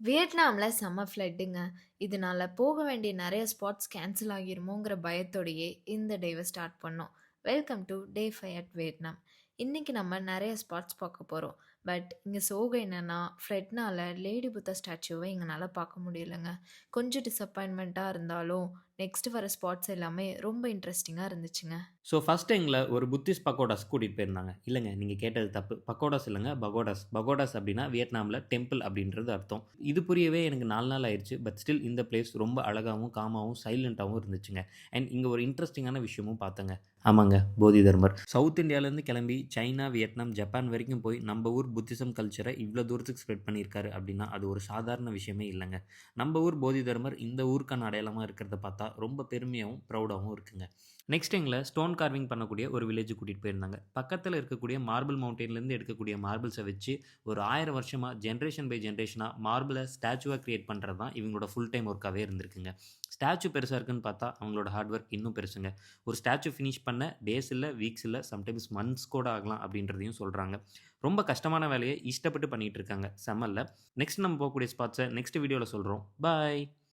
வியட்நாம்ல செம்ம ஃப்ளட்டுங்க. இதனால போக வேண்டிய நெறைய ஸ்பாட்ஸ் கேன்சல் ஆகிருமோங்கிற பயத்தோடயே இந்த டேவ ஸ்டார்ட் பண்ணோம். Welcome to day 5 at Vietnam. இன்னைக்கு நம்ம நெறைய ஸ்பாட்ஸ் பார்க்க போறோம். பட் இங்க சோகம் என்னன்னா, ஃப்ளட்னால லேடி புத்தா ஸ்டாச்சுவ எங்கனால பார்க்க முடியலங்க. கொஞ்சம் டிசப்பாயின்ட்மெண்ட்டா இருந்தாலும், நெக்ஸ்ட் வர ஸ்பாட்ஸ் எல்லாமே ரொம்ப இன்ட்ரஸ்டிங்கா இருந்துச்சுங்க. ஃபர்ஸ்ட் எங்கள ஒரு புத்திஸ்ட் பக்கோடாஸ் கூட்டிட்டு போயிருந்தாங்க. இல்லங்க நீங்க கேட்டது தப்பு. பக்கோடாஸ் இல்லங்க பகோடாஸ். பகோடாஸ் அப்டின்னா வியட்நாம்ல டெம்பிள் அப்டின்றது அர்த்தம். இது புரியவே எனக்கு 4 நாள் ஆயிருச்சு. பட் ஸ்டில் இந்த பிளேஸ் ரொம்ப அழகாவும், காமாவும், சைலன்ட்டாவும் இருந்துச்சுங்க. அண்ட் இங்க ஒரு இன்ட்ரஸ்டிங்கான விஷயமும் பார்த்தேங்க. ஆமாங்க, போதி தர்மர். சவுத் இந்தியாலேருந்து கிளம்பி சைனா, வியட்நாம், ஜப்பான் வரைக்கும் போய் நம்ம ஊர் புத்திசம் கல்ச்சர இவ்ளோ தூரத்துக்கு ஸ்ப்ரெட் பண்ணியிருக்காரு அப்டின்னா, அது ஒரு சாதாரண விஷயமே இல்லங்க. நம்ம ஊர் போதி தர்மர் இந்த ஊருக்கான அடையாளமா இருக்கிறத பார்த்தா ரொம்ப பெருமையாவும், ப்ரவுடாவும் இருக்குங்க. நெக்ஸ்ட் எங்கள ஸ்டோன் கார்விங் பண்ணக்கூடிய ஒரு வில்லேஜுக்கு கூட்டிட்டு போயிருந்தாங்க. பக்கத்துல இருக்கக்கூடிய மார்பிள் மவுண்டன்லேருந்து எடுக்கக்கூடிய மார்பிள்ஸ வச்சு ஒரு 1000 வருஷமா ஜெனரேஷன் பை ஜெனரேஷனா மார்பிள ஸ்டாச்சுவா கிரியேட் பண்றது தான் இவங்களோட ஃபுல் டைம் ஒர்க்காவே இருந்திருக்குங்க. ஸ்டாச்சு பெருசா இருக்குன்னு பார்த்தா, அவங்களோட ஹார்ட் ஒர்க் இன்னும் பெருசுங்க. ஒரு ஸ்டாச்சு ஃபினிஷ் பண்ண டேஸ் இல்ல, வீக்ஸ் இல்ல, சம்டைம்ஸ் மந்த்ஸ் கூட ஆகலாம் அப்படின்றதையும் சொல்றாங்க. ரொம்ப கஷ்டமான வேலைய இஷ்டப்பட்டு பண்ணிட்டு இருக்காங்க. செம்மல்ல. நெக்ஸ்ட் நம்ம போகக்கூடிய ஸ்பாட்ஸ நெக்ஸ்ட் வீடியோல சொல்றோம். பாய்.